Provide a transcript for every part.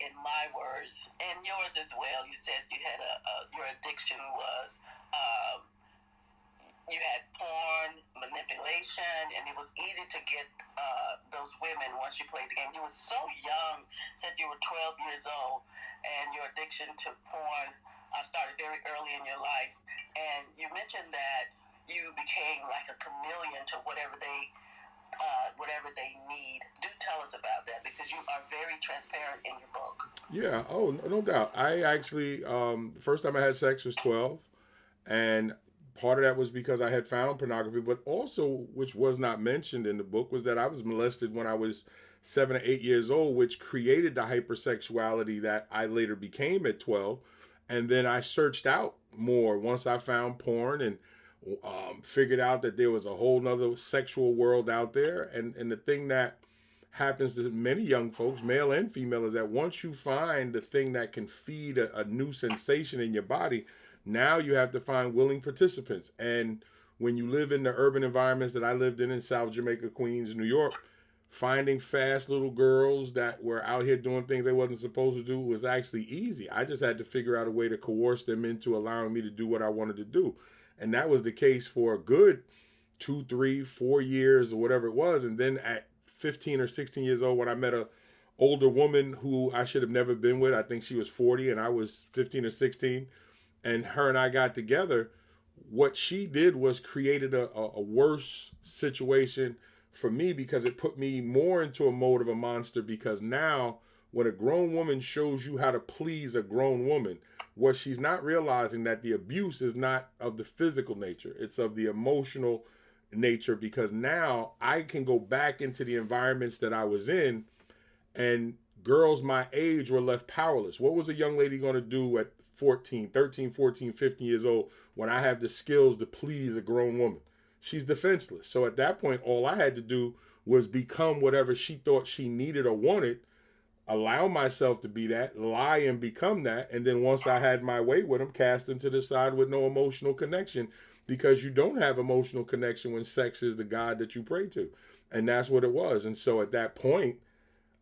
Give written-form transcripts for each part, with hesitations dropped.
in my words and yours as well. You said you had your addiction was you had porn, manipulation, and it was easy to get those women once you played the game. You were so young, said you were 12 years old, and your addiction to porn started very early in your life. And you mentioned that you became like a chameleon to whatever they need. Do tell us about that because you are very transparent in your book. Yeah. Oh, no doubt. I actually, the first time I had sex was 12. And part of that was because I had found pornography, but also, which was not mentioned in the book, was that I was molested when I was 7 or 8 years old, which created the hypersexuality that I later became at 12. And then I searched out more once I found porn and figured out that there was a whole nother sexual world out there. And the thing that happens to many young folks, male and female, is that once you find the thing that can feed a new sensation in your body, now you have to find willing participants. And when you live in the urban environments that I lived in South Jamaica, Queens, New York, finding fast little girls that were out here doing things they wasn't supposed to do was actually easy. I just had to figure out a way to coerce them into allowing me to do what I wanted to do. And that was the case for a good 2, 3, 4 years or whatever it was. And then at 15 or 16 years old, when I met a older woman who I should have never been with, I think she was 40 and I was 15 or 16, and her and I got together, what she did was created a worse situation for me because it put me more into a mode of a monster. Because now, when a grown woman shows you how to please a grown woman, what she's not realizing that the abuse is not of the physical nature, it's of the emotional nature. Because now I can go back into the environments that I was in, and girls my age were left powerless. What was a young lady going to do at 14, 13, 14, 15 years old when I have the skills to please a grown woman? She's defenseless. So at that point, all I had to do was become whatever she thought she needed or wanted, allow myself to be that, lie and become that. And then once I had my way with them, cast them to the side with no emotional connection, because you don't have emotional connection when sex is the God that you pray to. And that's what it was. And so at that point,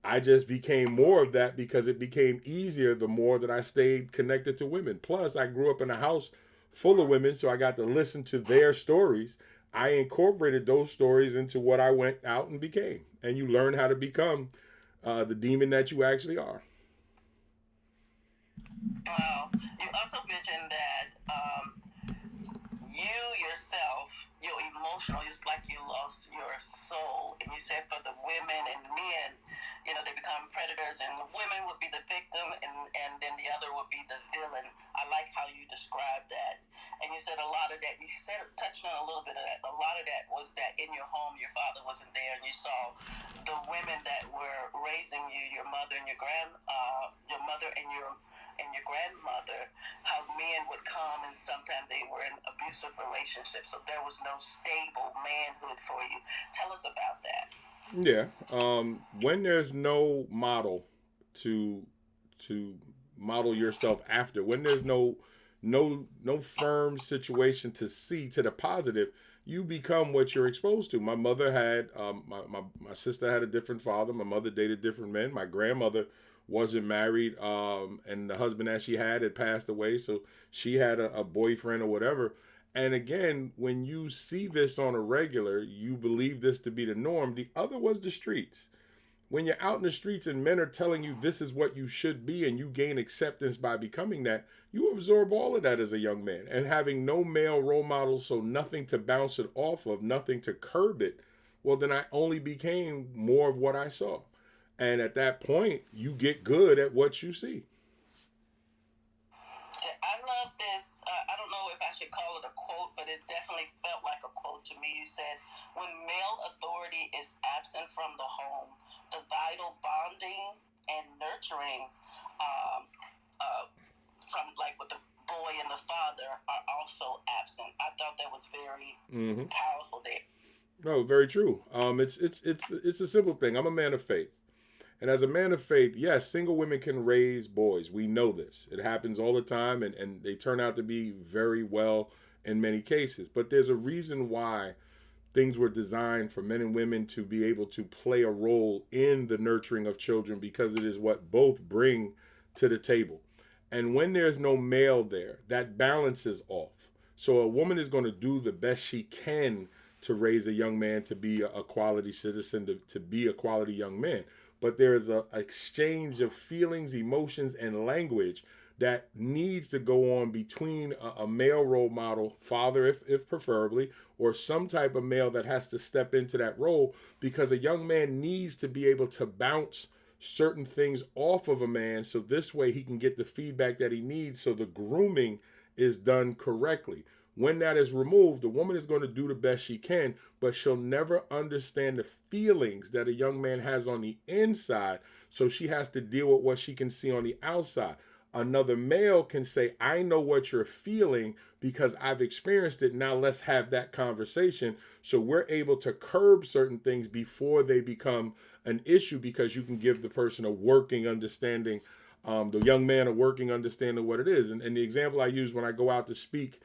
I just became more of that because it became easier the more that I stayed connected to women. Plus, I grew up in a house full of women, so I got to listen to their stories. I incorporated those stories into what I went out and became. And you learn how to become the demon that you actually are. Wow. You also mentioned that you yourself, you're emotional, it's like you lost your soul. And you said for the women and men, they become predators, and the women would be the victim, and then the other would be the villain. I like how you described that. And you said a lot of that, you said, touched on a little bit of that. A lot of that was that in your home, your father wasn't there, and you saw the women that were raising you, your mother and your mother and your grandmother, how men would come and sometimes they were in abusive relationships, so there was no stable manhood for you. Tell us about that. Yeah. When there's no model to to model yourself after, when there's no firm situation to see to the positive, you become what you're exposed to. My mother had my sister had a different father. My mother dated different men. My grandmother wasn't married, and the husband that she had passed away, so she had a boyfriend or whatever. And again, when you see this on a regular, you believe this to be the norm. The other was the streets. When you're out in the streets and men are telling you this is what you should be, and you gain acceptance by becoming that, you absorb all of that as a young man. And having no male role models, so nothing to bounce it off of, nothing to curb it, well, then I only became more of what I saw. And at that point, you get good at what you see. I love this. I don't know if I should call it a quote, but it definitely felt like a quote to me. You said, when male authority is absent from the home, the vital bonding and nurturing um, uh, from like with the boy and the father are also absent. I thought that was very Mm-hmm. powerful there. No, very true. It's a simple thing. I'm a man of faith. And as a man of faith, yes, single women can raise boys. We know this. It happens all the time, and they turn out to be very well in many cases. But there's a reason why things were designed for men and women to be able to play a role in the nurturing of children because it is what both bring to the table. And when there's no male there, that balance is off. So a woman is going to do the best she can to raise a young man to be a quality citizen, to be a quality young man. But there is a exchange of feelings, emotions, and language that needs to go on between a male role model, father if preferably, or some type of male that has to step into that role, because a young man needs to be able to bounce certain things off of a man, so this way he can get the feedback that he needs, so the grooming is done correctly. When that is removed, the woman is going to do the best she can, but she'll never understand the feelings that a young man has on the inside, so she has to deal with what she can see on the outside. Another male can say, I know what you're feeling because I've experienced it. Now let's have that conversation. So we're able to curb certain things before they become an issue, because you can give the person a working understanding, the young man a working understanding of what it is. And the example I use when I go out to speak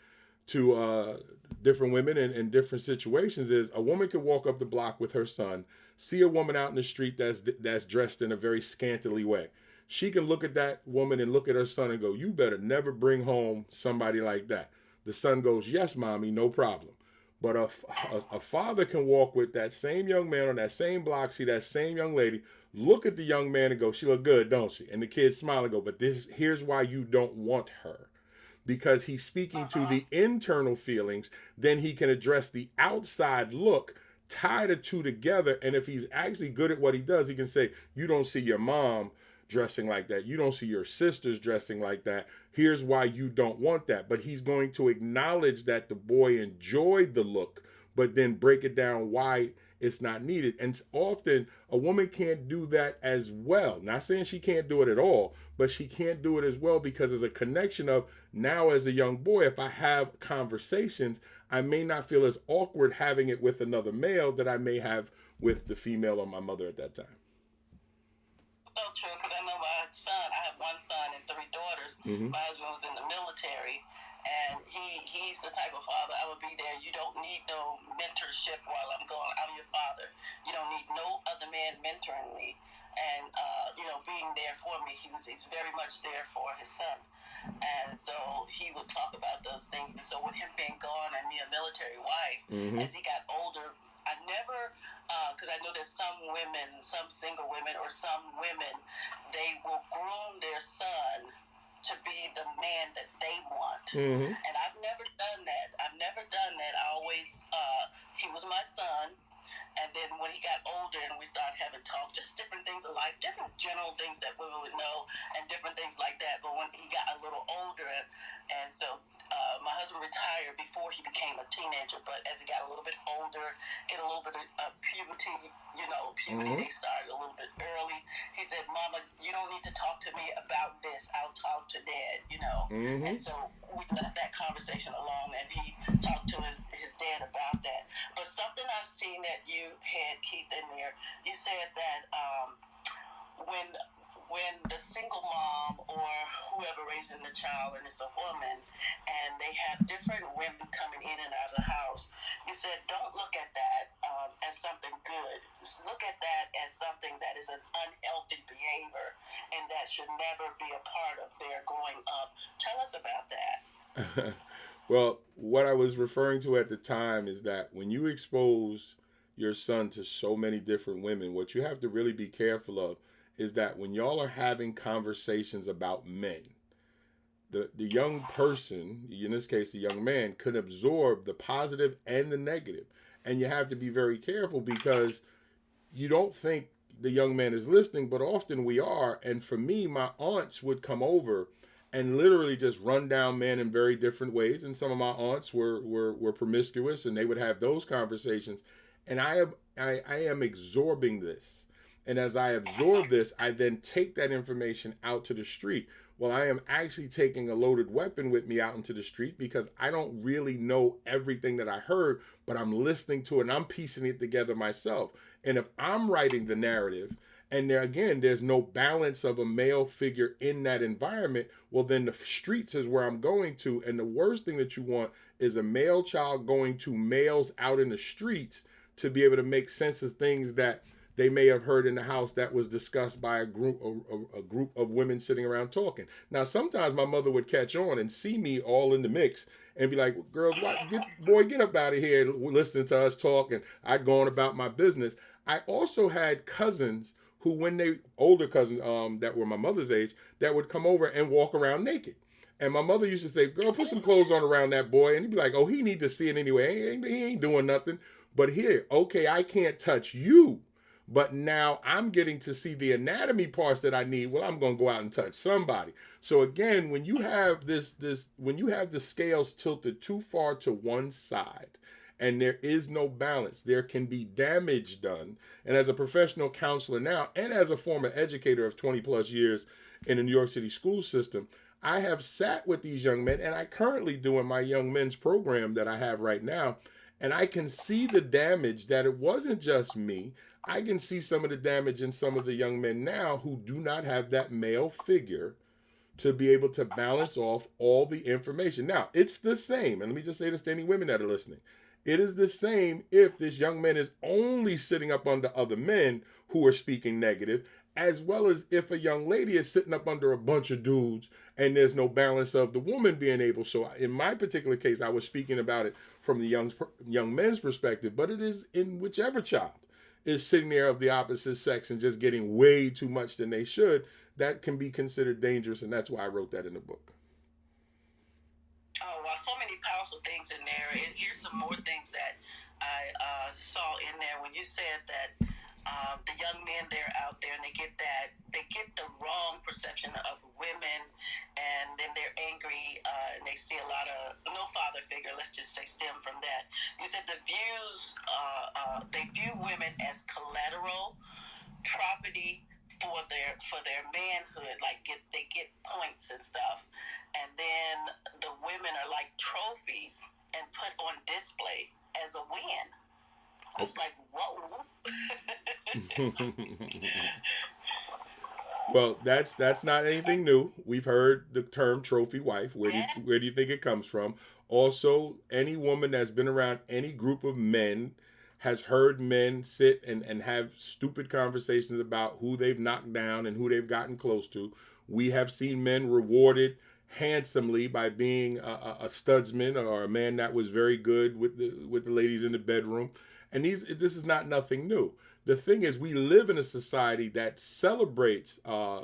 to different women in different situations is a woman could walk up the block with her son, see a woman out in the street that's dressed in a very scantily way. She can look at that woman and look at her son and go, you better never bring home somebody like that. The son goes, yes, mommy, no problem. But a father can walk with that same young man on that same block, see that same young lady, look at the young man and go, she look good, don't she? And the kid smile and go, but here's why you don't want her. Because he's speaking to the internal feelings, then he can address the outside look, tie the two together. And if he's actually good at what he does, he can say, you don't see your mom dressing like that. You don't see your sisters dressing like that. Here's why you don't want that. But he's going to acknowledge that the boy enjoyed the look, but then break it down why it's not needed. And often a woman can't do that as well. Not saying she can't do it at all, but she can't do it as well because there's a connection of, now as a young boy, if I have conversations, I may not feel as awkward having it with another male that I may have with the female or my mother at that time. So true, because I know my son, I have one son and 3 daughters. Mm-hmm. My husband was in the military, and he's the type of father, I would be there. You don't need no mentorship while I'm gone. I'm your father. You don't need no other man mentoring me. And, being there for me, he's very much there for his son. And so he would talk about those things. And so with him being gone and me a military wife, as he got older, I never, because I know there's some women, some single women or some women, they will groom their son to be the man that they want. Mm-hmm. And I've never done that. I always, he was my son. And then when he got older and we started having talks, just different things of life, different general things that women would know and different things like that. But when he got a little older, and so my husband retired before he became a teenager, but as he got a little bit older, get a little bit of puberty, puberty, they started a little bit early. He said, Mama, you don't need to talk to me about this. I'll talk to Dad, And so we left that conversation alone, and he talked to his dad about that. But something I've seen that you had, Keith, in there, you said that when the single mom or whoever raising the child, and it's a woman, and they have different women coming in and out of the house, you said don't look at that as something good. Look at that as something that is an unhealthy behavior, and that should never be a part of their growing up. Tell us about that. Well, what I was referring to at the time is that when you expose your son to so many different women, what you have to really be careful of is that when y'all are having conversations about men, the young person, in this case the young man, could absorb the positive and the negative. And you have to be very careful because you don't think the young man is listening, but often we are. And for me, my aunts would come over and literally just run down men in very different ways. And some of my aunts were promiscuous, and they would have those conversations. And I am absorbing this. And as I absorb this, I then take that information out to the street. Well, I am actually taking a loaded weapon with me out into the street because I don't really know everything that I heard, but I'm listening to it and I'm piecing it together myself. And if I'm writing the narrative, and there again, there's no balance of a male figure in that environment, well, then the streets is where I'm going to. And the worst thing that you want is a male child going to males out in the streets to be able to make sense of things that they may have heard in the house that was discussed by a group of women sitting around talking. Now, sometimes my mother would catch on and see me all in the mix and be like, "Girls, what? Get up out of here, listening to us talk." And I'd go on about my business. I also had cousins who, when they older cousins that were my mother's age, that would come over and walk around naked. And my mother used to say, "Girl, put some clothes on around that boy." And he'd be like, "Oh, he need to see it anyway. He ain't doing nothing." But here, okay, I can't touch you, but now I'm getting to see the anatomy parts that I need. Well, I'm going to go out and touch somebody. So again, when you have when you have the scales tilted too far to one side, and there is no balance, there can be damage done. And as a professional counselor now, and as a former educator of 20 plus years in the New York City school system, I have sat with these young men, and I currently do in my young men's program that I have right now. And I can see the damage that it wasn't just me. I can see some of the damage in some of the young men now who do not have that male figure to be able to balance off all the information. Now, it's the same. And let me just say this to any women that are listening. It is the same if this young man is only sitting up under other men who are speaking negative, as well as if a young lady is sitting up under a bunch of dudes and there's no balance of the woman being able. So in my particular case, I was speaking about it from the young men's perspective, but it is in whichever child is sitting there of the opposite sex and just getting way too much than they should, that can be considered dangerous, and that's why I wrote that in the book. Oh, wow, so many powerful things in there. And here's some more things that I saw in there when you said that the young men they're out there and they get the wrong perception of women, and then they're angry and they see a lot of no father figure. Let's just say stem from that. You said they view women as collateral property for their manhood, like they get points and stuff, and then the women are like trophies and put on display as a win. I was like, whoa. Well, that's not anything new. We've heard the term trophy wife. Where do you think it comes from? Also, any woman that's been around any group of men has heard men sit and have stupid conversations about who they've knocked down and who they've gotten close to. We have seen men rewarded handsomely by being a studsman or a man that was very good with the ladies in the bedroom. And this is not nothing new. The thing is, we live in a society that celebrates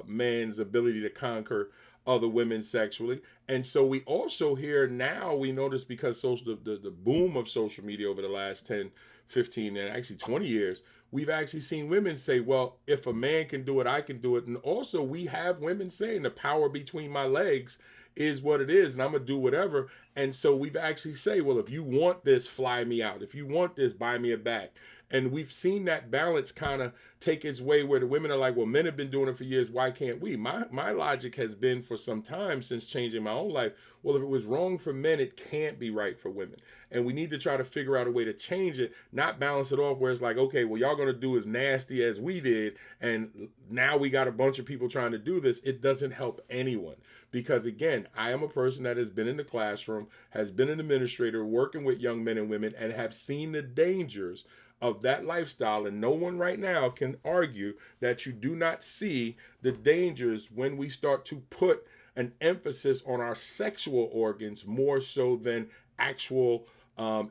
man's ability to conquer other women sexually. And so we also hear now, we notice because the boom of social media over the last 10, 15, and actually 20 years, we've actually seen women say, well, if a man can do it, I can do it. And also we have women saying the power between my legs is what it is, and I'm going to do whatever. And so we've actually say, well, if you want this, fly me out. If you want this, buy me a bag. And we've seen that balance kind of take its way where the women are like, well, men have been doing it for years. Why can't we? My logic has been for some time since changing my own life. Well, if it was wrong for men, it can't be right for women. And we need to try to figure out a way to change it, not balance it off where it's like, okay, well, y'all going to do as nasty as we did. And now we got a bunch of people trying to do this. It doesn't help anyone. Because again, I am a person that has been in the classroom, has been an administrator working with young men and women, and have seen the dangers of that lifestyle. And no one right now can argue that you do not see the dangers when we start to put an emphasis on our sexual organs more so than actual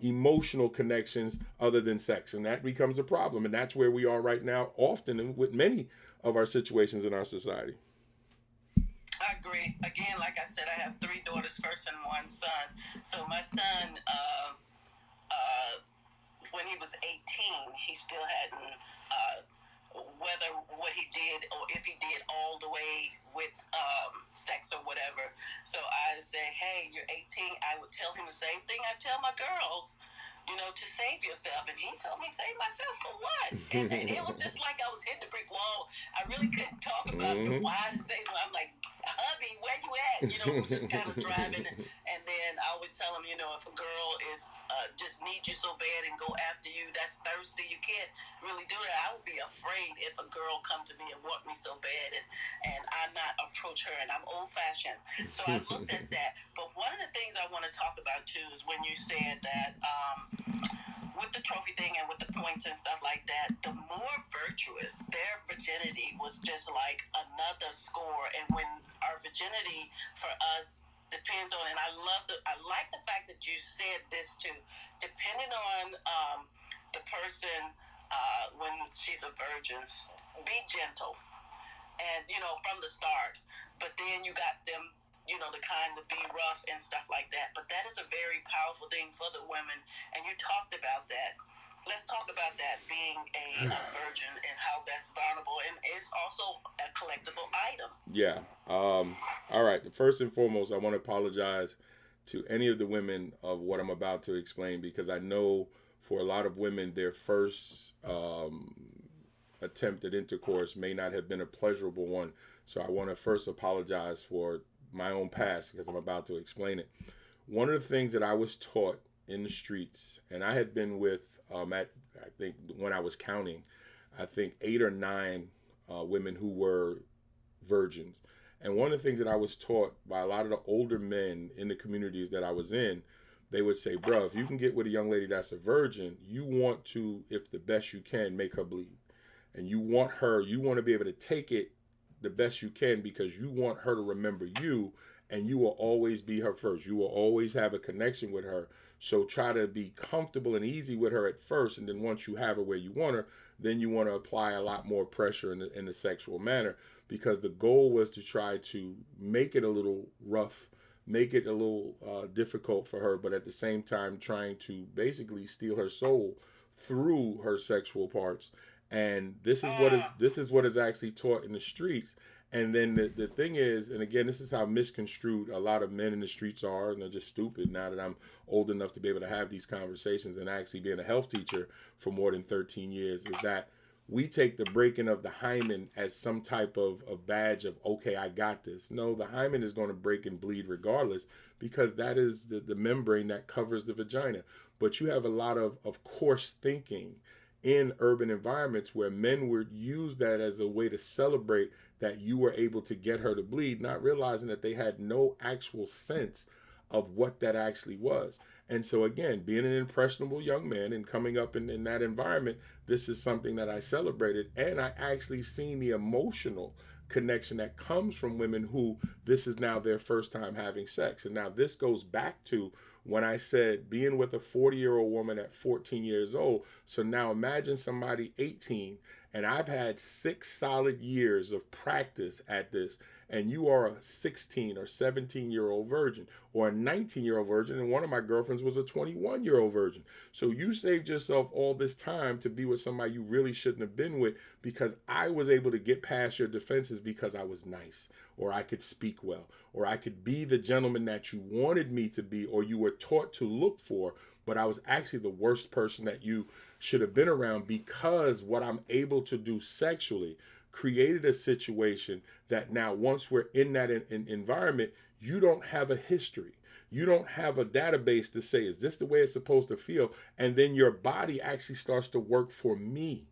emotional connections other than sex. And that becomes a problem. And that's where we are right now, often with many of our situations in our society. I agree. Again, like I said, I have 3 daughters first and 1 son. So my son, when he was 18, he still hadn't, whether what he did or if he did all the way with sex or whatever. So I say, hey, you're 18. I would tell him the same thing I tell my girls, to save yourself. And he told me, save myself for what? And it was just like I was hitting the brick wall. I really couldn't talk about the why to save him. I'm like, hubby, where you at? We were just kind of driving. And then I always tell him, if a girl is just needs you so bad and go after you, that's thirsty, you can't really do that. I would be afraid if a girl come to me and want me so bad and I not approach her, and I'm old-fashioned. So I looked at that. But one of the things I want to talk about, too, is when you said that with the trophy thing and with the points and stuff like that, the more virtuous their virginity was, just like another score. And when our virginity for us depends on, and I like the fact that you said this too, depending on the person when she's a virgin, be gentle, and from the start. But then you got them, the kind to be rough and stuff like that. But that is a very powerful thing for the women, and you talked about that. Let's talk about that, being a virgin and how that's vulnerable, and it's also a collectible item. Yeah. All right. First and foremost, I want to apologize to any of the women of what I'm about to explain, because I know for a lot of women, their first attempt at intercourse may not have been a pleasurable one. So I want to first apologize for my own past, because I'm about to explain it. One of the things that I was taught in the streets, and I had been with, I think when I was counting, I think 8 or 9 women who were virgins. And one of the things that I was taught by a lot of the older men in the communities that I was in, they would say, bro, if you can get with a young lady that's a virgin, you want to, if the best you can, make her bleed. And you want to be able to take it the best you can, because you want her to remember you, and you will always be her first. You will always have a connection with her. So try to be comfortable and easy with her at first, and then once you have her where you want her, then you want to apply a lot more pressure in the sexual manner, because the goal was to try to make it a little rough, make it a little difficult for her, but at the same time trying to basically steal her soul through her sexual parts. And this is what is actually taught in the streets. And then the thing is, and again, this is how misconstrued a lot of men in the streets are, and they're just stupid. Now that I'm old enough to be able to have these conversations, and actually being a health teacher for more than 13 years, is that we take the breaking of the hymen as some type of badge of, okay, I got this. No, the hymen is going to break and bleed regardless, because that is the membrane that covers the vagina. But you have a lot of coarse thinking in urban environments where men would use that as a way to celebrate that you were able to get her to bleed, not realizing that they had no actual sense of what that actually was. And so again, being an impressionable young man and coming up in that environment, this is something that I celebrated. And I actually seen the emotional connection that comes from women who this is now their first time having sex. And now this goes back to when I said being with a 40-year-old woman at 14 years old. So now imagine somebody 18, and I've had 6 solid years of practice at this, and you are a 16 or 17-year-old virgin, or a 19-year-old virgin, and one of my girlfriends was a 21-year-old virgin. So you saved yourself all this time to be with somebody you really shouldn't have been with, because I was able to get past your defenses because I was nice, or I could speak well, or I could be the gentleman that you wanted me to be, or you were taught to look for, but I was actually the worst person that you should have been around, because what I'm able to do sexually created a situation that now once we're in that environment, you don't have a history. You don't have a database to say, is this the way it's supposed to feel? And then your body actually starts to work for me.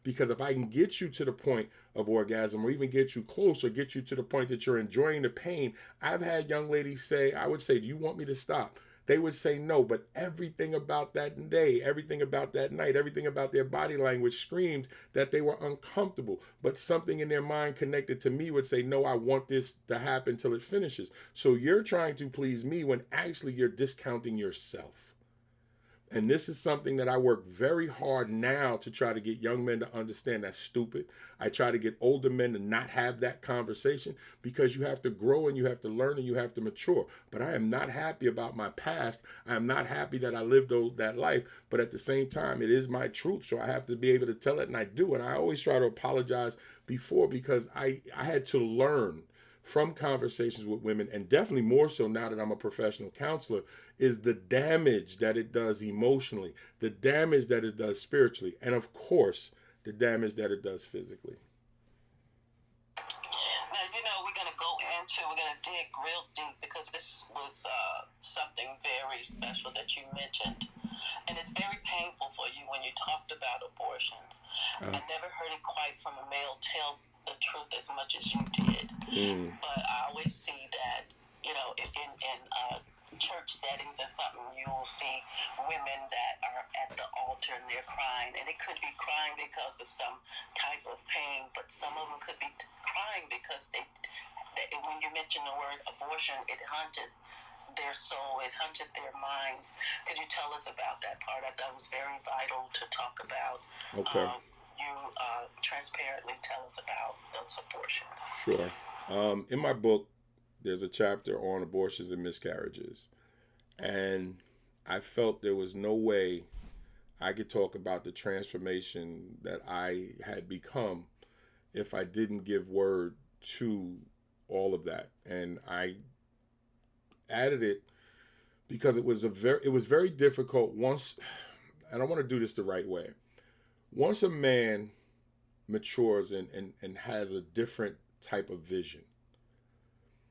Because if I can get you to the point of orgasm, or even get you close, or get you to the point that you're enjoying the pain, I've had young ladies say, I would say, do you want me to stop? They would say no, but everything about that day, everything about that night, everything about their body language screamed that they were uncomfortable. But something in their mind connected to me would say, no, I want this to happen till it finishes. So you're trying to please me when actually you're discounting yourself. And this is something that I work very hard now to try to get young men to understand that's stupid. I try to get older men to not have that conversation, because you have to grow and you have to learn and you have to mature. But I am not happy about my past. I am not happy that I lived that life. But at the same time, it is my truth. So I have to be able to tell it, and I do. And I always try to apologize before, because I had to learn from conversations with women, and definitely more so now that I'm a professional counselor, is the damage that it does emotionally, the damage that it does spiritually, and of course, the damage that it does physically. Now, we're going to dig real deep, because this was something very special that you mentioned. And it's very painful for you when you talked about abortions. I never heard it quite from a male tell the truth as much as you did. But I always see that, in church settings or something, you will see women that are at the shelter and they're crying. And it could be crying because of some type of pain, but some of them could be crying because when you mention the word abortion, it haunted their soul, it haunted their minds. Could you tell us about that part? I thought it was very vital to talk about. Okay. You transparently tell us about those abortions. Sure. In my book, there's a chapter on abortions and miscarriages. And I felt there was no way I could talk about the transformation that I had become if I didn't give word to all of that. And I added it because it was very difficult once, and I want to do this the right way. Once a man matures and has a different type of vision,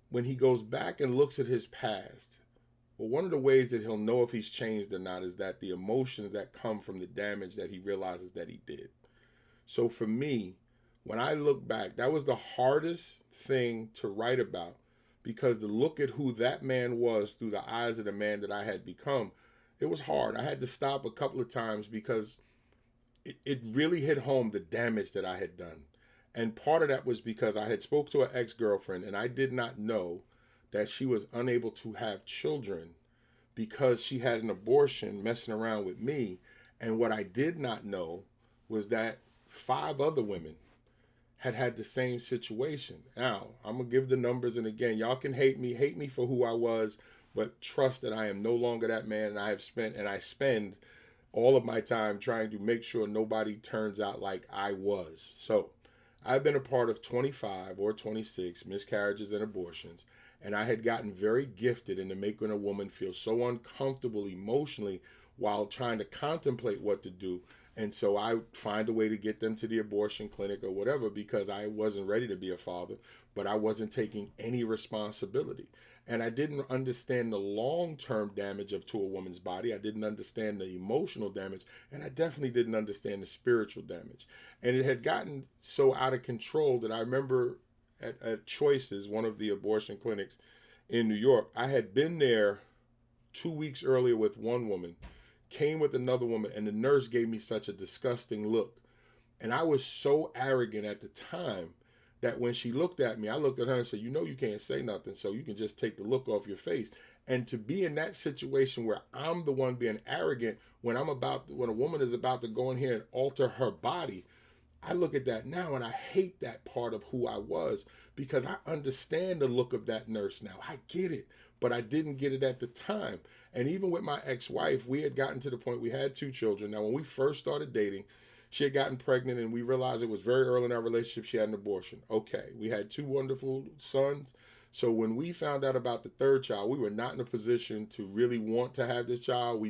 when he goes back and looks at his past, well, one of the ways that he'll know if he's changed or not is that the emotions that come from the damage that he realizes that he did. So for me, when I look back, that was the hardest thing to write about, because to look at who that man was through the eyes of the man that I had become, it was hard. I had to stop a couple of times because it really hit home the damage that I had done. And part of that was because I had spoke to an ex-girlfriend and I did not know that she was unable to have children because she had an abortion messing around with me. And what I did not know was that 5 other women had the same situation. Now, I'm going to give the numbers, and again, y'all can hate me for who I was, but trust that I am no longer that man, and I spend all of my time trying to make sure nobody turns out like I was. So, I've been a part of 25 or 26 miscarriages and abortions, and I had gotten very gifted into making a woman feel so uncomfortable emotionally while trying to contemplate what to do. And so I find a way to get them to the abortion clinic or whatever, because I wasn't ready to be a father, but I wasn't taking any responsibility. And I didn't understand the long-term damage to a woman's body. I didn't understand the emotional damage, and I definitely didn't understand the spiritual damage. And it had gotten so out of control that I remember at Choices, one of the abortion clinics in New York, I had been there 2 weeks earlier with one woman, came with another woman, and the nurse gave me such a disgusting look. And I was so arrogant at the time that when she looked at me, I looked at her and said, you know, you can't say nothing, so you can just take the look off your face. And to be in that situation where I'm the one being arrogant when a woman is about to go in here and alter her body, I look at that now and I hate that part of who I was, because I understand the look of that nurse now. I get it, but I didn't get it at the time. And even with my ex-wife, we had gotten to the point we had 2 children. Now, when we first started dating, she had gotten pregnant and we realized it was very early in our relationship she had an abortion. Okay, we had 2 wonderful sons. So when we found out about the 3rd child, we were not in a position to really want to have this child.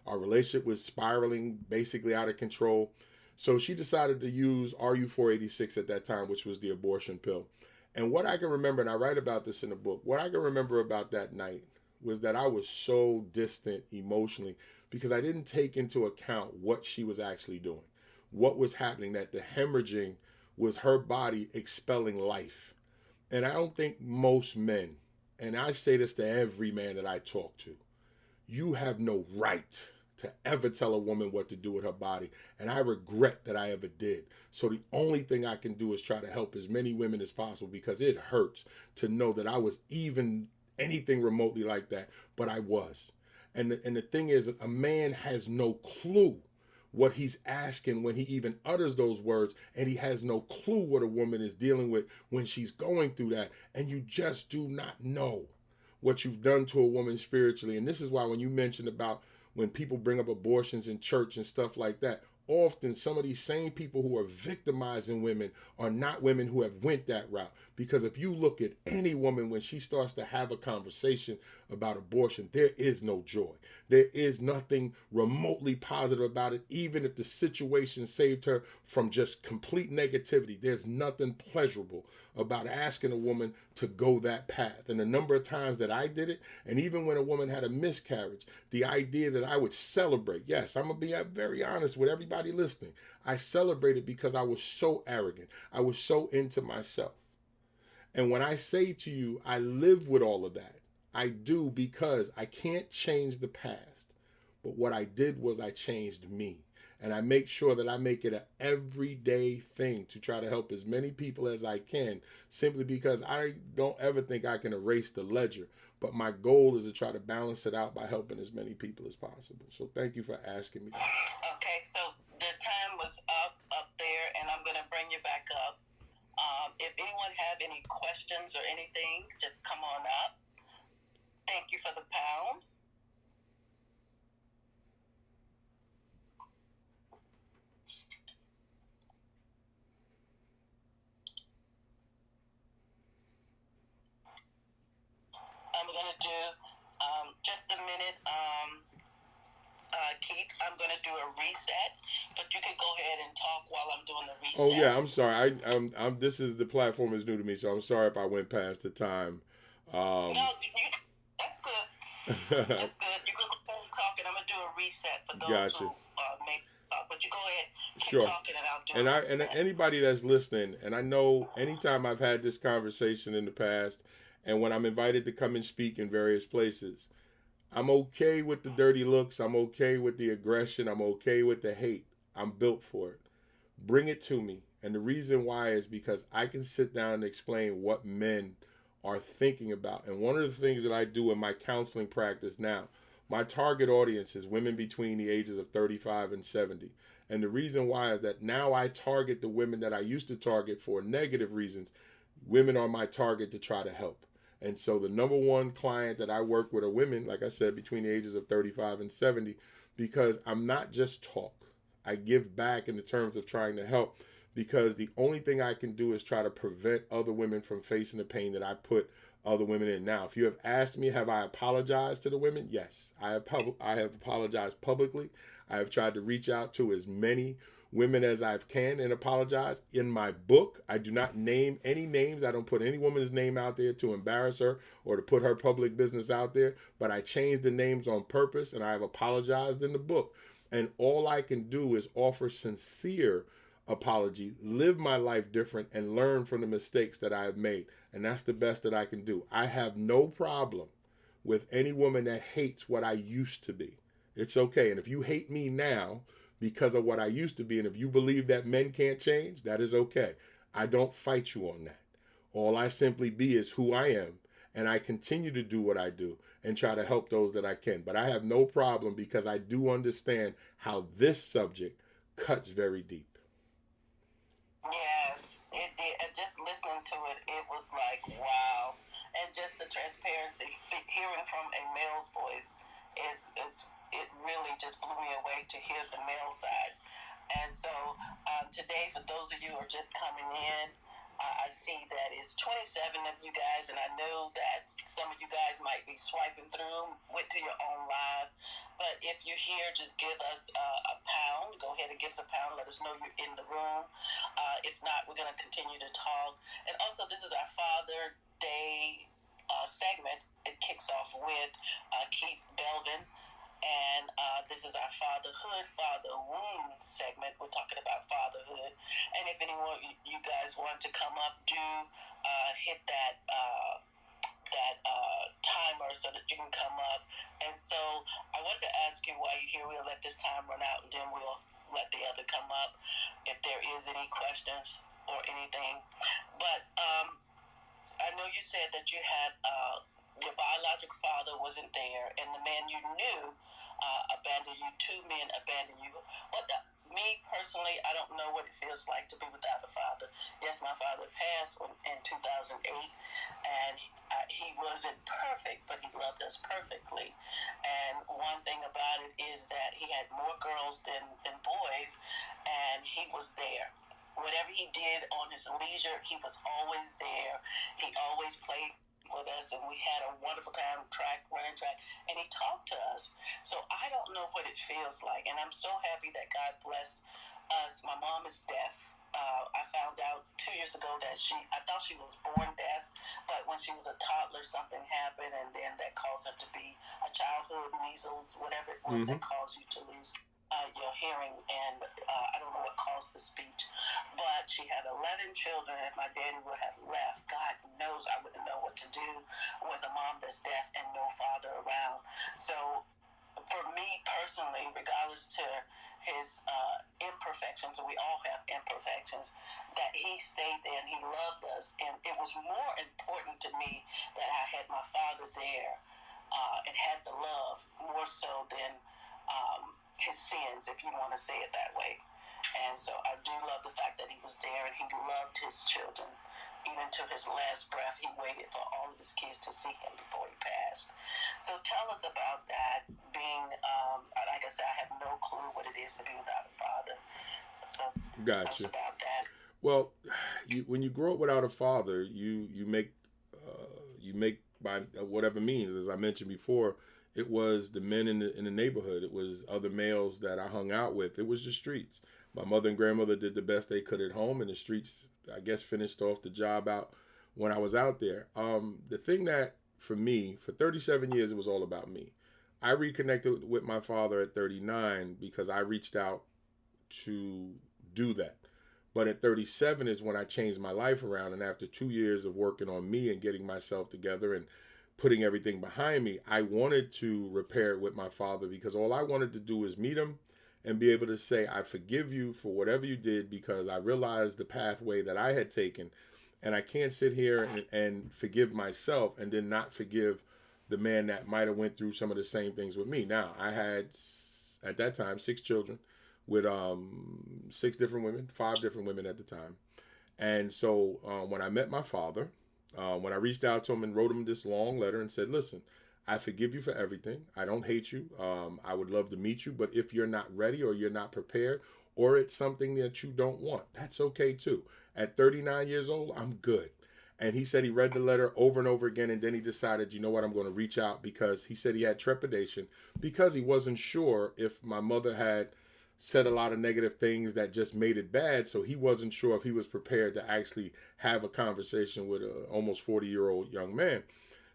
Our relationship was spiraling basically out of control. So she decided to use RU486 at that time, which was the abortion pill. And what I can remember, and I write about this in the book, what I can remember about that night was that I was so distant emotionally because I didn't take into account what she was actually doing, what was happening, that the hemorrhaging was her body expelling life. And I don't think most men, and I say this to every man that I talk to, you have no right to ever tell a woman what to do with her body. And I regret that I ever did. So the only thing I can do is try to help as many women as possible, because it hurts to know that I was even anything remotely like that, but I was. And the thing is, a man has no clue what he's asking when he even utters those words, and he has no clue what a woman is dealing with when she's going through that. And you just do not know what you've done to a woman spiritually. And this is why when you mentioned about when people bring up abortions in church and stuff like that, often some of these same people who are victimizing women are not women who have went that route. Because if you look at any woman when she starts to have a conversation about abortion, there is no joy. There is nothing remotely positive about it. Even if the situation saved her from just complete negativity, there's nothing pleasurable about asking a woman to go that path. And the number of times that I did it, and even when a woman had a miscarriage, the idea that I would celebrate, yes, I'm going to be very honest with everybody listening, I celebrated because I was so arrogant. I was so into myself. And when I say to you, I live with all of that, I do, because I can't change the past. But what I did was I changed me. And I make sure that I make it an everyday thing to try to help as many people as I can, simply because I don't ever think I can erase the ledger. But my goal is to try to balance it out by helping as many people as possible. So thank you for asking me that. Okay, so the time was up there, and I'm going to bring you back up. If anyone have any questions or anything, just come on up. Thank you for the pound. I'm going to do just a minute. Keith, I'm going to do a reset, but you can go ahead and talk while I'm doing the reset. Oh yeah, I'm sorry. I'm. This is the platform is new to me, so I'm sorry if I went past the time. No, that's good. That's good. You can go ahead and talk, and I'm going to do a reset for those Gotcha. who may. But you go ahead, keep Sure. talking, and I'll do it. And anybody that's listening, and I know anytime I've had this conversation in the past, and when I'm invited to come and speak in various places, I'm okay with the dirty looks. I'm okay with the aggression. I'm okay with the hate. I'm built for it. Bring it to me. And the reason why is because I can sit down and explain what men are thinking about. And one of the things that I do in my counseling practice now, my target audience is women between the ages of 35 and 70. And the reason why is that now I target the women that I used to target for negative reasons. Women are my target to try to help. And so the number one client that I work with are women, like I said, between the ages of 35 and 70, because I'm not just talk. I give back in the terms of trying to help, because the only thing I can do is try to prevent other women from facing the pain that I put other women in. Now, if you have asked me, have I apologized to the women? Yes, I have apologized publicly. I have tried to reach out to as many women as I can and apologize. In my book, I do not name any names. I don't put any woman's name out there to embarrass her or to put her public business out there, but I changed the names on purpose, and I have apologized in the book. And all I can do is offer sincere apology, live my life different, and learn from the mistakes that I have made. And that's the best that I can do. I have no problem with any woman that hates what I used to be. It's okay. And if you hate me now because of what I used to be, and if you believe that men can't change, that is okay. I don't fight you on that. All I simply be is who I am, and I continue to do what I do and try to help those that I can. But I have no problem, because I do understand how this subject cuts very deep. Yes, it did. And just listening to it, it was like, wow. And just the transparency, hearing from a male's voice is it really just blew me away to hear the male side. And so today, for those of you who are just coming in, I see that it's 27 of you guys, and I know that some of you guys might be swiping through, went to your own live. But if you're here, just give us a pound. Go ahead and give us a pound. Let us know you're in the room. If not, we're going to continue to talk. And also, this is our Father Day segment. It kicks off with Keith Belvin. And this is our FatherHood, Father Wound segment. We're talking about fatherhood. And if anyone you guys want to come up, do hit that timer so that you can come up. And so I wanted to ask you while you're here, we'll let this time run out, and then we'll let the other come up if there is any questions or anything. But I know you said that you had your biological father wasn't there, and the man you knew abandoned you. Two men abandoned you. Me personally, I don't know what it feels like to be without a father. Yes, my father passed in 2008, and he wasn't perfect, but he loved us perfectly. And one thing about it is that he had more girls than boys, and he was there. Whatever he did on his leisure, he was always there. He always played with us, and we had a wonderful time running track, and he talked to us. So I don't know what it feels like, and I'm so happy that God blessed us. My mom is deaf. I found out 2 years ago that I thought she was born deaf, but when she was a toddler, something happened, and then that caused her to be a childhood measles, whatever it was that caused you to lose your hearing, and I don't know what caused the speech, but she had 11 children, and my daddy would have left. God knows I wouldn't know what to do with a mom that's deaf and no father around. So for me personally, regardless to his imperfections, and we all have imperfections, that he stayed there and he loved us. And it was more important to me that I had my father there and had the love more so than his sins, if you want to say it that way. And so I do love the fact that he was there and he loved his children. Even to his last breath, he waited for all of his kids to see him before he passed. So tell us about that, being, like I said, I have no clue what it is to be without a father. So tell us Gotcha. about that. Well, when you grow up without a father, you make by whatever means. As I mentioned before, it was the men in the neighborhood. It was other males that I hung out with. It was the streets. My mother and grandmother did the best they could at home, and the streets, I guess, finished off the job out when I was out there. The thing that for me, for 37 years, it was all about me. I reconnected with my father at 39 because I reached out to do that. But at 37 is when I changed my life around. And after 2 years of working on me and getting myself together and putting everything behind me, I wanted to repair it with my father because all I wanted to do was meet him and be able to say, I forgive you for whatever you did because I realized the pathway that I had taken. And I can't sit here and forgive myself and then not forgive the man that might have went through some of the same things with me. Now, I had, at that time, 6 children with 6 different women, 5 different women at the time. And so when I met my father, when I reached out to him and wrote him this long letter and said, listen, I forgive you for everything. I don't hate you. I would love to meet you. But if you're not ready or you're not prepared or it's something that you don't want, that's okay too. At 39 years old, I'm good. And he said he read the letter over and over again. And then he decided, you know what, I'm going to reach out because he said he had trepidation because he wasn't sure if my mother had said a lot of negative things that just made it bad. So he wasn't sure if he was prepared to actually have a conversation with a almost 40-year-old young man.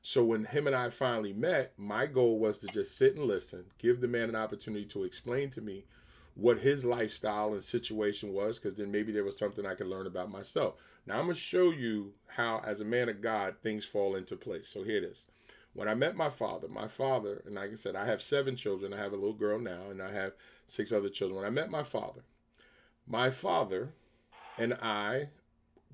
So when him and I finally met, my goal was to just sit and listen, give the man an opportunity to explain to me what his lifestyle and situation was, because then maybe there was something I could learn about myself. Now I'm going to show you how, as a man of God, things fall into place. So here it is. When I met my father, and like I said, I have 7 children. I have a little girl now, and I have 6 other children. When I met my father and I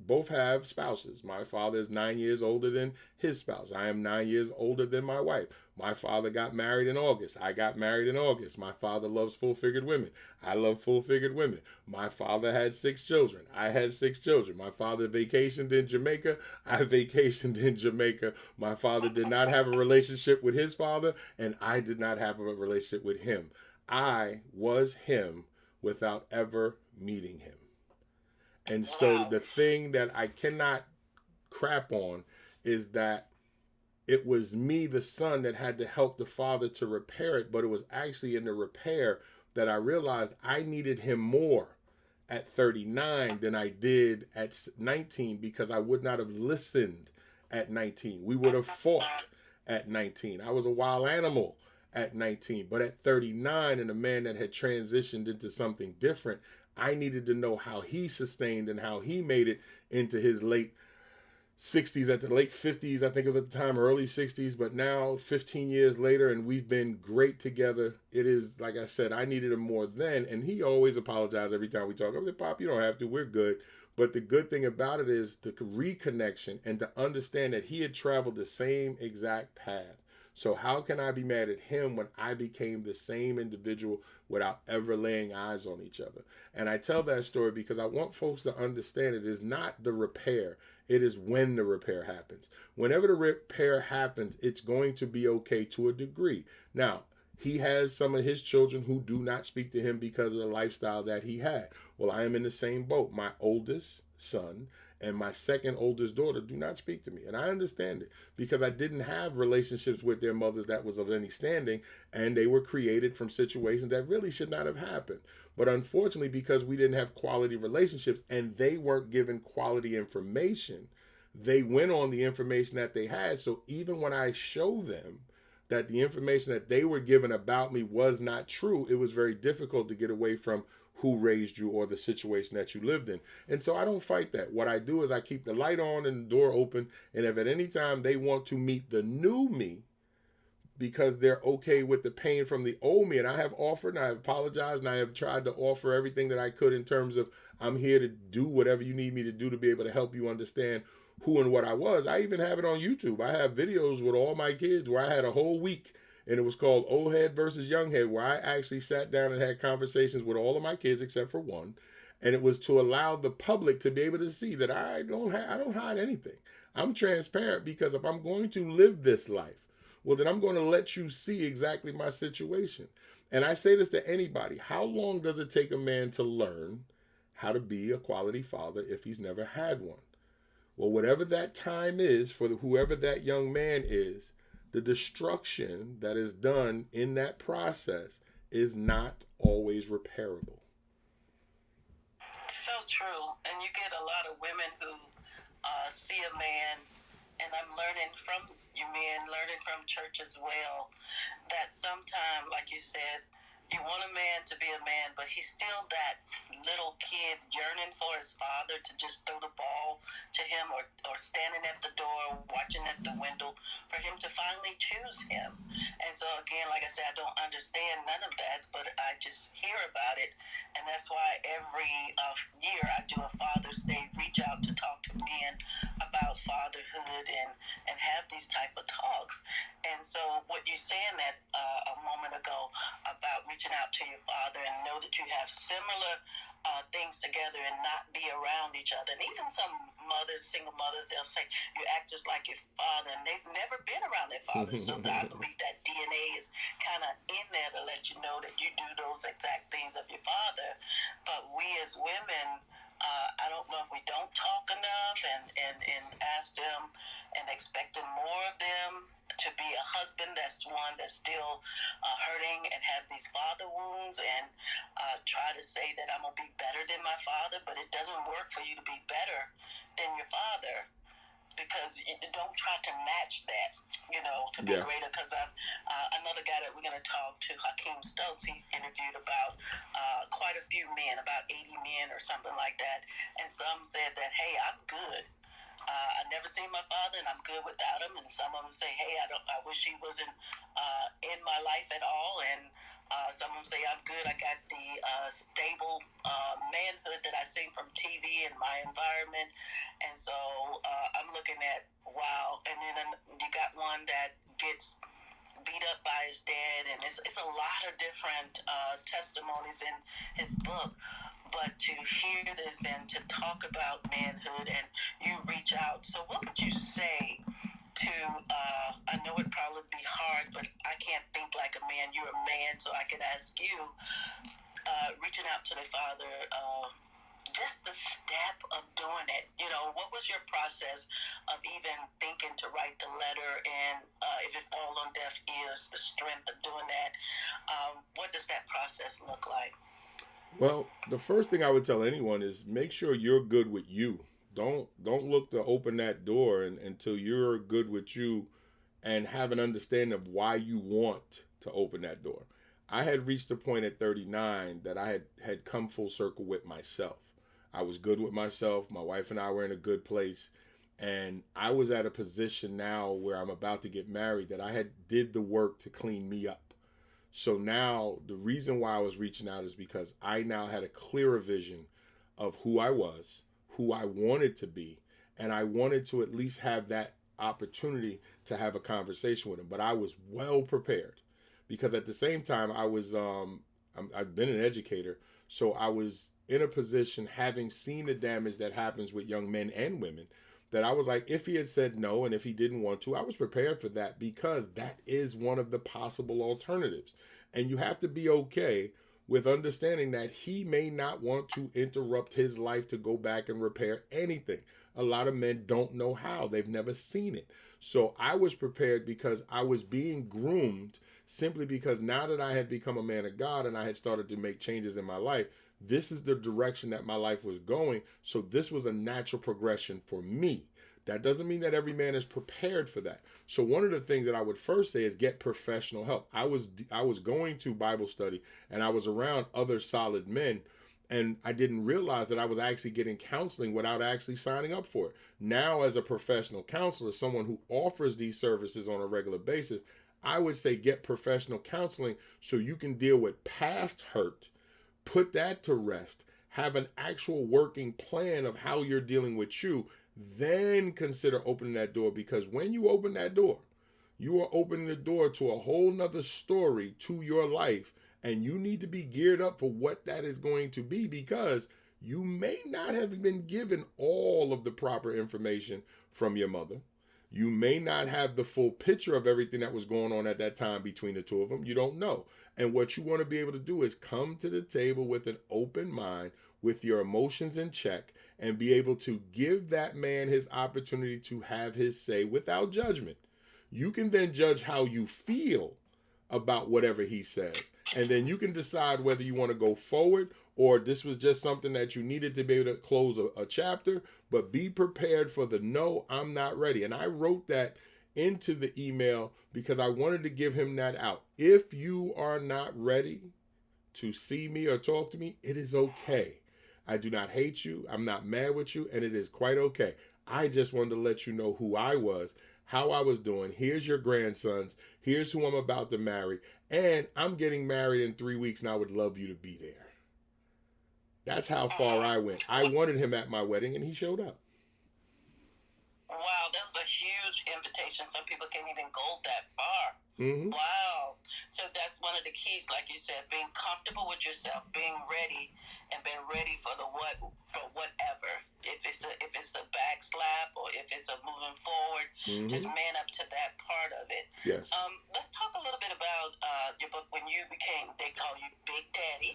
both have spouses. My father is 9 years older than his spouse. I am 9 years older than my wife. My father got married in August. I got married in August. My father loves full-figured women. I love full-figured women. My father had 6 children. I had 6 children. My father vacationed in Jamaica. I vacationed in Jamaica. My father did not have a relationship with his father, and I did not have a relationship with him. I was him without ever meeting him. And so Wow. the thing that I cannot crap on is that it was me, the son, that had to help the father to repair it. But it was actually in the repair that I realized I needed him more at 39 than I did at 19 because I would not have listened at 19. We would have fought at 19. I was a wild animal at 19. But at 39 and a man that had transitioned into something different, I needed to know how he sustained and how he made it into his late 60s, at the late 50s, I think it was at the time, early 60s. But now, 15 years later, and we've been great together. It is, like I said, I needed him more then. And he always apologized every time we talk. I said, Pop, you don't have to. We're good. But the good thing about it is the reconnection and to understand that he had traveled the same exact path. So how can I be mad at him when I became the same individual without ever laying eyes on each other? And I tell that story because I want folks to understand it is not the repair. It is when the repair happens. Whenever the repair happens, it's going to be okay to a degree. Now, he has some of his children who do not speak to him because of the lifestyle that he had. Well, I am in the same boat. My oldest son and my second oldest daughter do not speak to me. And I understand it because I didn't have relationships with their mothers that was of any standing, and they were created from situations that really should not have happened. But unfortunately, because we didn't have quality relationships and they weren't given quality information, they went on the information that they had. So even when I show them that the information that they were given about me was not true, it was very difficult to get away from who raised you or the situation that you lived in. And so I don't fight that. What I do is I keep the light on and the door open. And if at any time they want to meet the new me, because they're okay with the pain from the old me. And I have offered and I have apologized and I have tried to offer everything that I could in terms of I'm here to do whatever you need me to do to be able to help you understand who and what I was. I even have it on YouTube. I have videos with all my kids where I had a whole week and it was called Old Head versus Young Head, where I actually sat down and had conversations with all of my kids except for one. And it was to allow the public to be able to see that I don't hide anything. I'm transparent because if I'm going to live this life, well, then I'm going to let you see exactly my situation. And I say this to anybody. How long does it take a man to learn how to be a quality father if he's never had one? Well, whatever that time is for whoever that young man is, the destruction that is done in that process is not always repairable. So true. And you get a lot of women who see a man, and I'm learning from you men, learning from church as well, that sometimes, like you said, you want a man to be a man, but he's still that little kid yearning for his father to just throw the ball to him, or standing at the door, watching at the window, for him to finally choose him. And so, again, like I said, I don't understand none of that, but I just hear about it. And that's why every year I do a Father's Day reach out to talk to men about fatherhood and have these type of talks. And so what you're saying that a moment ago about reaching out to your father and know that you have similar things together and not be around each other. And even some mothers, single mothers, they'll say, you act just like your father, and they've never been around their father. So I believe that DNA is kind of in there to let you know that you do those exact things of your father. But we as women, I don't know if we don't talk enough and ask them and expecting more of them to be a husband that's one that's still hurting and have these father wounds, and try to say that I'm going to be better than my father, but it doesn't work for you to be better than your father, because you don't try to match that, to be greater. Because another guy that we're going to talk to, Hakeem Stokes, he's interviewed about quite a few men, about 80 men or something like that. And some said that, hey, I'm good. I never seen my father, and I'm good without him. And some of them say, hey, I wish he wasn't in my life at all. And some of them say, I'm good. I got the stable manhood that I seen from TV and my environment. And so I'm looking at, wow. And then you got one that gets beat up by his dad, and it's a lot of different testimonies in his book. But to hear this and to talk about manhood, and you reach out. So what would you say to, I know it'd probably be hard, but I can't think like a man. You're a man, so I could ask you, reaching out to the father, just the step of doing it. What was your process of even thinking to write the letter, and if it falls on deaf ears, the strength of doing that? What does that process look like? Well, the first thing I would tell anyone is make sure you're good with you. Don't look to open that door until you're good with you and have an understanding of why you want to open that door. I had reached a point at 39 that I had come full circle with myself. I was good with myself. My wife and I were in a good place. And I was at a position now where I'm about to get married that I had did the work to clean me up. So now the reason why I was reaching out is because I now had a clearer vision of who I was, who I wanted to be, and I wanted to at least have that opportunity to have a conversation with him. But I was well prepared because at the same time I've been an educator, so I was in a position, having seen the damage that happens with young men and women, that I was like, if he had said no and if he didn't want to, I was prepared for that, because that is one of the possible alternatives. And you have to be okay with understanding that he may not want to interrupt his life to go back and repair anything. A lot of men don't know how. They've never seen it. So I was prepared because I was being groomed, simply because now that I had become a man of God and I had started to make changes in my life, this is the direction that my life was going. So this was a natural progression for me. That doesn't mean that every man is prepared for that. So one of the things that I would first say is get professional help. I was going to Bible study and I was around other solid men, and I didn't realize that I was actually getting counseling without actually signing up for it. Now, as a professional counselor, someone who offers these services on a regular basis, I would say get professional counseling so you can deal with past hurt, put that to rest, have an actual working plan of how you're dealing with you, then consider opening that door. Because when you open that door, you are opening the door to a whole nother story to your life. And you need to be geared up for what that is going to be, because you may not have been given all of the proper information from your mother. You may not have the full picture of everything that was going on at that time between the two of them. You don't know. And what you want to be able to do is come to the table with an open mind, with your emotions in check, and be able to give that man his opportunity to have his say without judgment. You can then judge how you feel about whatever he says. And then you can decide whether you want to go forward, or this was just something that you needed to be able to close a chapter. But be prepared for the no, I'm not ready. And I wrote that into the email because I wanted to give him that out. If you are not ready to see me or talk to me, it is okay. I do not hate you. I'm not mad with you. And it is quite okay. I just wanted to let you know who I was, how I was doing. Here's your grandsons. Here's who I'm about to marry. And I'm getting married in 3 weeks, and I would love you to be there. That's how far I went. I wanted him at my wedding, and he showed up. Wow, that was a huge invitation. Some people can't even go that far. Mm-hmm. Wow. So that's one of the keys, like you said, being comfortable with yourself, being ready, and being ready for whatever. If it's a backslap or if it's a moving forward, just man up to that part of it. Yes. Let's talk a little bit about your book. When you became, they call you Big Daddy.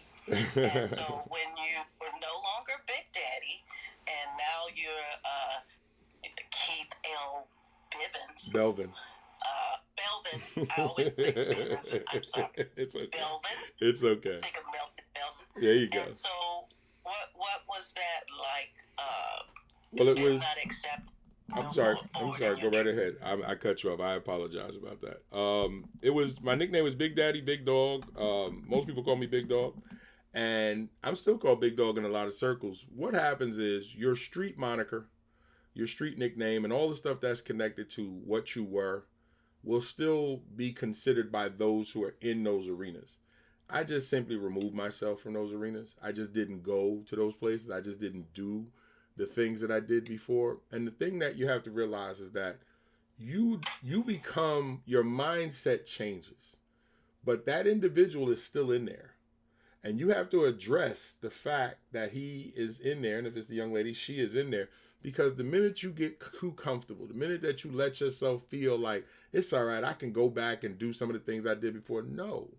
And so when you were no longer Big Daddy, and now you're Keith L. Bivens. Belvin. Belvin. I always think Bivens. I'm sorry. It's okay. Belvin. It's okay. Think of Belvin. There you go. And so, what was that like? Well, it was. Not accept. I'm sorry. Go right ahead. I cut you off. I apologize about that. It was, my nickname was Big Daddy, Big Dog. Most people call me Big Dog, and I'm still called Big Dog in a lot of circles. What happens is your street moniker, your street nickname, and all the stuff that's connected to what you were will still be considered by those who are in those arenas. I just simply removed myself from those arenas. I just didn't go to those places. I just didn't do the things that I did before. And the thing that you have to realize is that you become, your mindset changes, but that individual is still in there. And you have to address the fact that he is in there. And if it's the young lady, she is in there. Because the minute you get too comfortable, the minute that you let yourself feel like it's all right, I can go back and do some of the things I did before. No.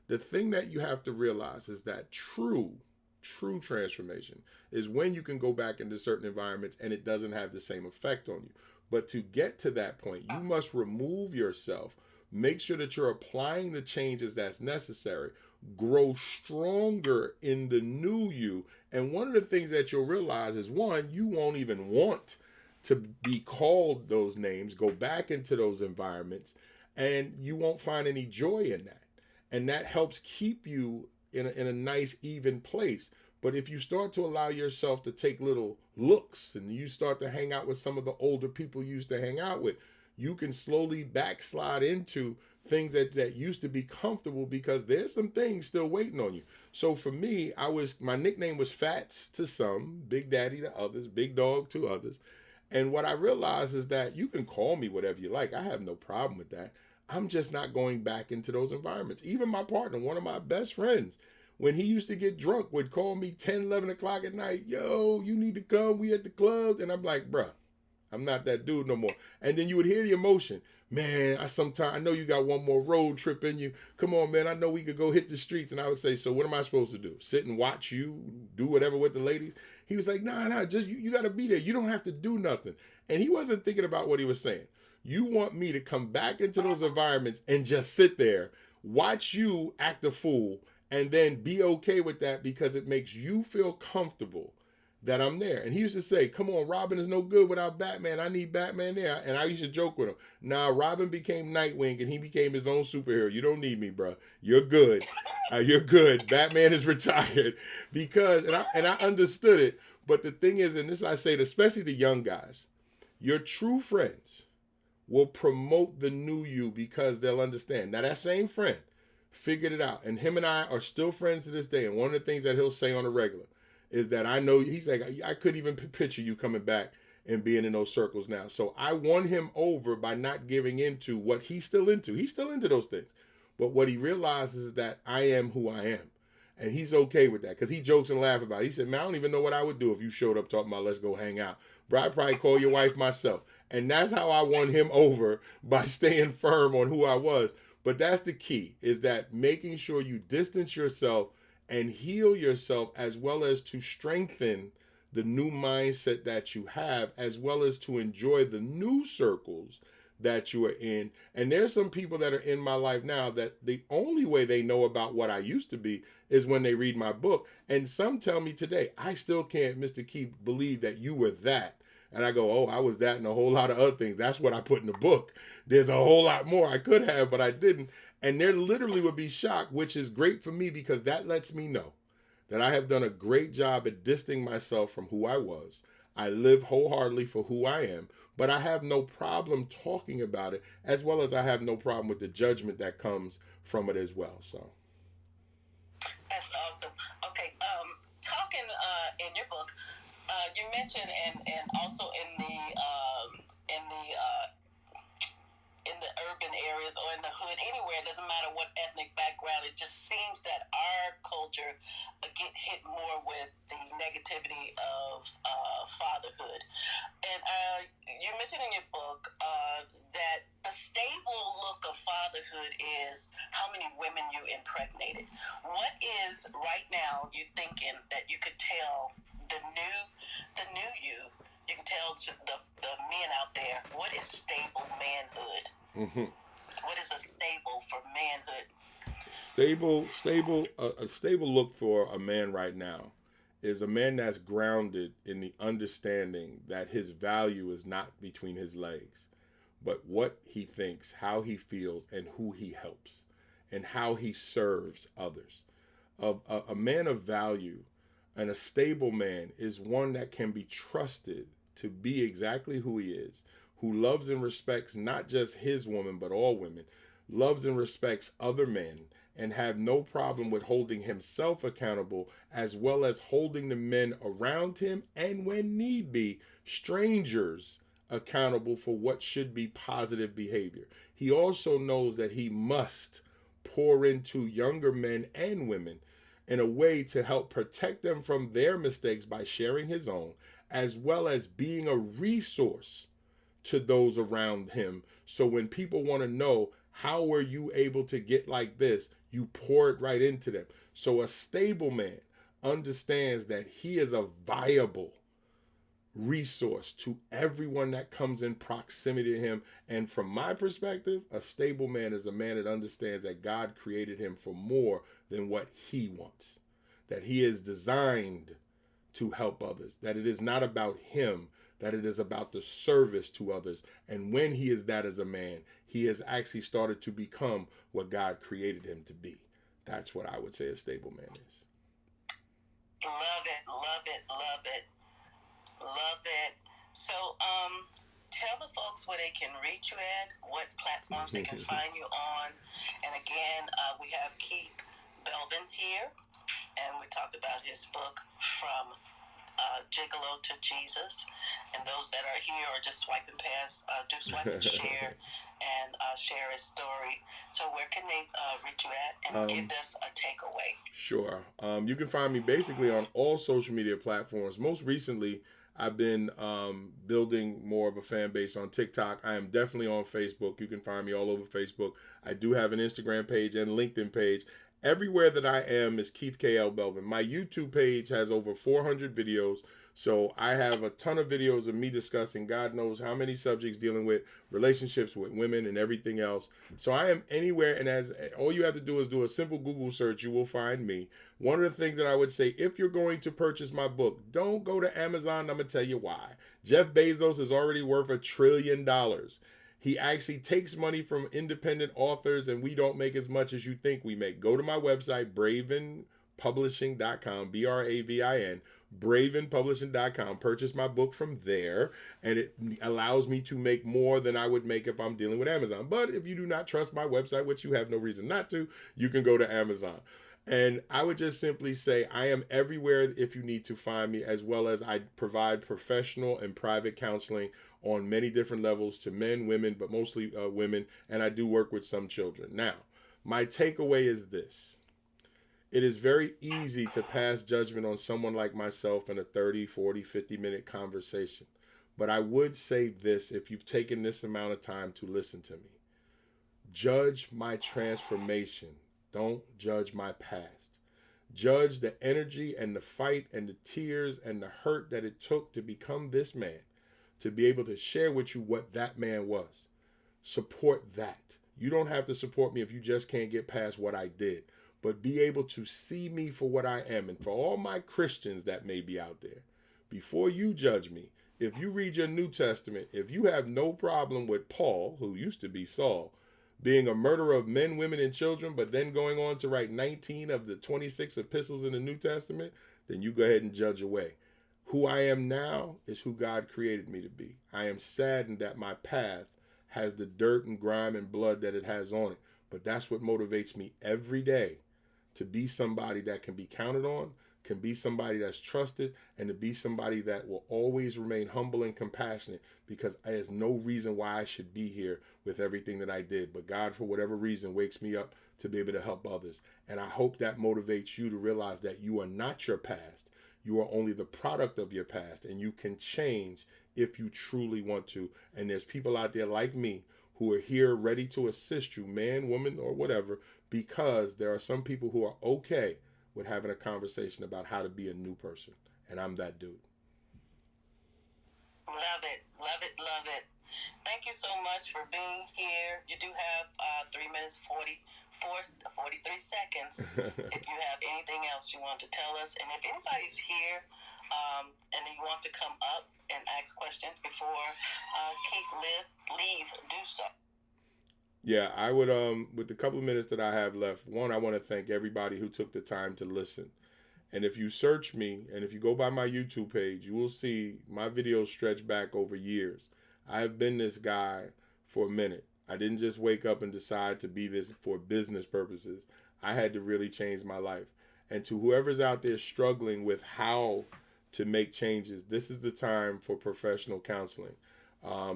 The thing that you have to realize is that true transformation is when you can go back into certain environments and it doesn't have the same effect on you. But to get to that point, you must remove yourself. Make sure that you're applying the changes that's necessary. Grow stronger in the new you. And one of the things that you'll realize is, one, you won't even want to be called those names, go back into those environments, and you won't find any joy in that. And that helps keep you in a nice, even place. But if you start to allow yourself to take little looks and you start to hang out with some of the older people you used to hang out with, you can slowly backslide into things that used to be comfortable, because there's some things still waiting on you. So for me, my nickname was Fats to some, Big Daddy to others, Big Dog to others. And what I realized is that you can call me whatever you like. I have no problem with that. I'm just not going back into those environments. Even my partner, one of my best friends, when he used to get drunk, would call me 10, 11 o'clock at night. Yo, you need to come. We at the club. And I'm like, bruh, I'm not that dude no more. And then you would hear the emotion. Man, I know you got one more road trip in you. Come on, man. I know we could go hit the streets. And I would say, so what am I supposed to do? Sit and watch you do whatever with the ladies? He was like, nah, just you got to be there. You don't have to do nothing. And he wasn't thinking about what he was saying. You want me to come back into those environments and just sit there, watch you act a fool, and then be okay with that because it makes you feel comfortable that I'm there. And he used to say, come on, Robin is no good without Batman. I need Batman there. And I used to joke with him. Now, Robin became Nightwing and he became his own superhero. You don't need me, bro. You're good. You're good. Batman is retired. Because, and I understood it. But the thing is, and this I say, especially the young guys, your true friends will promote the new you because they'll understand. Now, that same friend figured it out, and him and I are still friends to this day. And one of the things that he'll say on a regular is that I know, he's like, I couldn't even picture you coming back and being in those circles now. So I won him over by not giving into what he's still into. He's still into those things. But what he realizes is that I am who I am. And he's okay with that because he jokes and laughs about it. He said, man, I don't even know what I would do if you showed up talking about let's go hang out. Bro, I'd probably call your wife myself. And that's how I won him over, by staying firm on who I was. But that's the key, is that making sure you distance yourself and heal yourself, as well as to strengthen the new mindset that you have, as well as to enjoy the new circles that you are in. And there's some people that are in my life now that the only way they know about what I used to be is when they read my book. And some tell me today, I still can't, Mr. Keith, believe that you were that. And I go, oh, I was that and a whole lot of other things. That's what I put in the book. There's a whole lot more I could have, but I didn't. And they literally would be shocked, which is great for me because that lets me know that I have done a great job at distancing myself from who I was. I live wholeheartedly for who I am, but I have no problem talking about it, as well as I have no problem with the judgment that comes from it as well. So that's awesome. Okay, talking in your book, you mentioned and also in the urban areas or in the hood, anywhere, it doesn't matter what ethnic background, it just seems that our culture get hit more with the negativity of fatherhood. And you mentioned in your book that the stable look of fatherhood is how many women you impregnated. What is right now you thinking that you could tell the new you can tell the men out there, what is stable manhood? mm-hmm. What is a stable for manhood? A stable look for a man right now is a man that's grounded in the understanding that his value is not between his legs, but what he thinks, how he feels, and who he helps, and how he serves others. A man of value and a stable man is one that can be trusted to be exactly who he is, who loves and respects not just his woman, but all women, loves and respects other men, and have no problem with holding himself accountable, as well as holding the men around him, and when need be, strangers accountable for what should be positive behavior. He also knows that he must pour into younger men and women in a way to help protect them from their mistakes by sharing his own, as well as being a resource to those around him. So when people want to know, how were you able to get like this, you pour it right into them. So a stable man understands that he is a viable resource to everyone that comes in proximity to him. And from my perspective, a stable man is a man that understands that God created him for more than what he wants, that he is designed to help others, that it is not about him, that it is about the service to others. And when he is that as a man, he has actually started to become what God created him to be. That's what I would say a stable man is. Love it, love it, love it, love it. So, tell the folks where they can reach you at, what platforms they can find you on. And again, we have Keith Belvin here, and we talked about his book, From Gigolo to Jesus. And those that are here or just swiping past, do swipe and share and share his story. So where can they reach you at and give us a takeaway? Sure. You can find me basically on all social media platforms. Most recently, I've been building more of a fan base on TikTok. I am definitely on Facebook. You can find me all over Facebook. I do have an Instagram page and LinkedIn page. Everywhere that I am is Keith K.L. Belvin. My YouTube page has over 400 videos. So I have a ton of videos of me discussing God knows how many subjects dealing with relationships with women and everything else. So I am anywhere, and as all you have to do is do a simple Google search, you will find me. One of the things that I would say, if you're going to purchase my book, don't go to Amazon. I'm going to tell you why. Jeff Bezos is already worth $1 trillion. He actually takes money from independent authors, and we don't make as much as you think we make. Go to my website, bravenpublishing.com, BRAVIN. bravenpublishing.com. Purchase my book from there, and it allows me to make more than I would make if I'm dealing with Amazon. But if you do not trust my website, which you have no reason not to, you can go to Amazon. And I would just simply say I am everywhere if you need to find me, as well as I provide professional and private counseling on many different levels to men, women, but mostly women, and I do work with some children. Now, my takeaway is this. It is very easy to pass judgment on someone like myself in a 30, 40, 50-minute conversation. But I would say this if you've taken this amount of time to listen to me. Judge my transformation. Don't judge my past. Judge the energy and the fight and the tears and the hurt that it took to become this man, to be able to share with you what that man was. Support that. You don't have to support me if you just can't get past what I did. But be able to see me for what I am. And for all my Christians that may be out there, before you judge me, if you read your New Testament, if you have no problem with Paul, who used to be Saul, being a murderer of men, women, and children, but then going on to write 19 of the 26 epistles in the New Testament, then you go ahead and judge away. Who I am now is who God created me to be. I am saddened that my path has the dirt and grime and blood that it has on it. But that's what motivates me every day, to be somebody that can be counted on, can be somebody that's trusted, and to be somebody that will always remain humble and compassionate, because there's no reason why I should be here with everything that I did. But God, for whatever reason, wakes me up to be able to help others. And I hope that motivates you to realize that you are not your past. You are only the product of your past, and you can change if you truly want to. And there's people out there like me who are here ready to assist you, man, woman, or whatever, because there are some people who are okay with having a conversation about how to be a new person. And I'm that dude. Love it, love it, love it. Thank you so much for being here. You do have 3 minutes, 43 seconds. If you have anything else you want to tell us, and if anybody's here and you want to come up and ask questions before Keith leave, do so. Yeah, I would, with the couple of minutes that I have left, one, I want to thank everybody who took the time to listen. And if you search me, and if you go by my YouTube page, you will see my videos stretch back over years. I have been this guy for a minute. I didn't just wake up and decide to be this for business purposes. I had to really change my life. And to whoever's out there struggling with how to make changes, this is the time for professional counseling,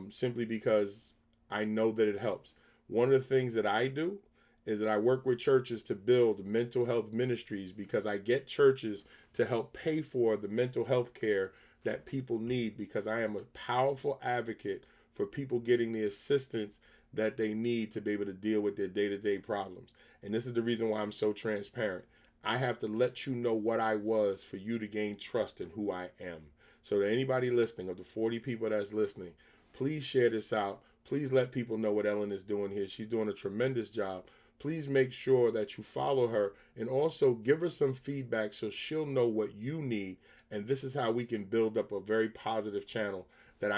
simply because I know that it helps. One of the things that I do is that I work with churches to build mental health ministries, because I get churches to help pay for the mental health care that people need, because I am a powerful advocate for people getting the assistance that they need to be able to deal with their day-to-day problems. And this is the reason why I'm so transparent. I have to let you know what I was for you to gain trust in who I am. So to anybody listening, of the 40 people that's listening, please share this out. Please let people know what Ellen is doing here. She's doing a tremendous job. Please make sure that you follow her, and also give her some feedback so she'll know what you need. And this is how we can build up a very positive channel that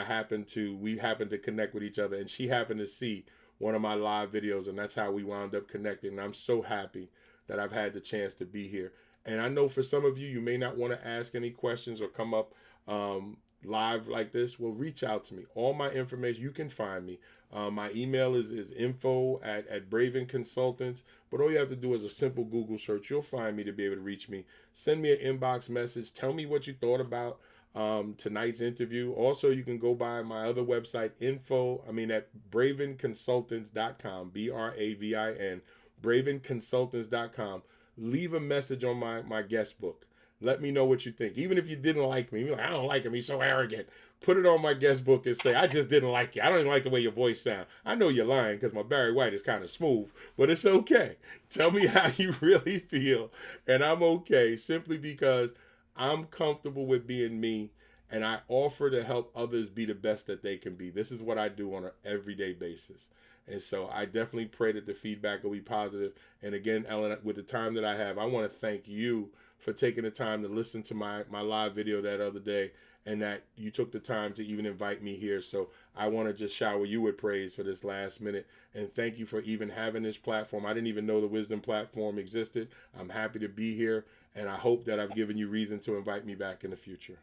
we happen to connect with each other. And she happened to see one of my live videos, and that's how we wound up connecting. And I'm so happy that I've had the chance to be here. And I know for some of you, you may not want to ask any questions or come up live like this. Well, reach out to me. All my information, you can find me. My email is info@Braven Consultants. But all you have to do is a simple Google search. You'll find me to be able to reach me. Send me an inbox message. Tell me what you thought about tonight's interview. Also, you can go by my other website, at bravenconsultants.com, BRAVIN, bravenconsultants.com. Leave a message on my guest book. Let me know what you think. Even if you didn't like me, you're like, I don't like him, he's so arrogant. Put it on my guest book and say, I just didn't like you. I don't even like the way your voice sounds. I know you're lying because my Barry White is kind of smooth, but it's okay. Tell me how you really feel, and I'm okay, simply because I'm comfortable with being me, and I offer to help others be the best that they can be. This is what I do on an everyday basis. And so I definitely pray that the feedback will be positive. And again, Ellen, with the time that I have, I want to thank you for taking the time to listen to my live video that other day, and that you took the time to even invite me here. So I want to just shower you with praise for this last minute, and thank you for even having this platform. I didn't even know the Wisdom platform existed. I'm happy to be here, and I hope that I've given you reason to invite me back in the future.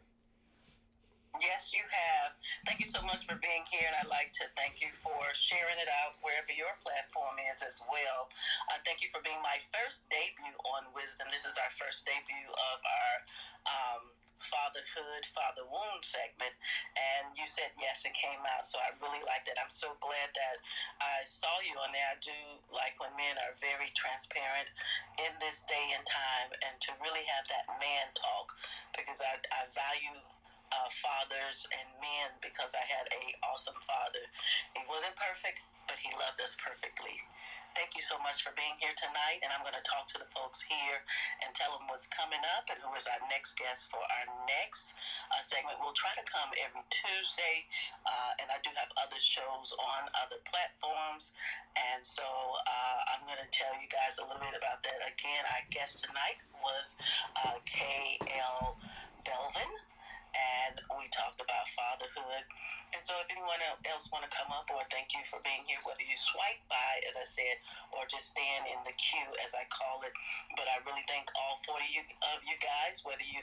Yes, you have. Thank you so much for being here, and I'd like to thank you for sharing it out wherever your platform is as well. Thank you for being my first debut on Wisdom. This is our first debut of our FatherHood, Father Wound segment, and you said yes, it came out, so I really like that. I'm so glad that I saw you on there. I do like when men are very transparent in this day and time, and to really have that man talk, because I value fathers and men, because I had a awesome father. He wasn't perfect, but he loved us perfectly. Thank you so much for being here tonight, and I'm going to talk to the folks here and tell them what's coming up and who is our next guest for our next segment. We'll try to come every Tuesday, and I do have other shows on other platforms, and so I'm going to tell you guys a little bit about that. Again, our guest tonight was K.L. Belvin, and we talked about fatherhood. And so if anyone else want to come up, or thank you for being here, whether you swipe by, as I said, or just stand in the queue, as I call it. But I really thank all 40 of you guys, whether you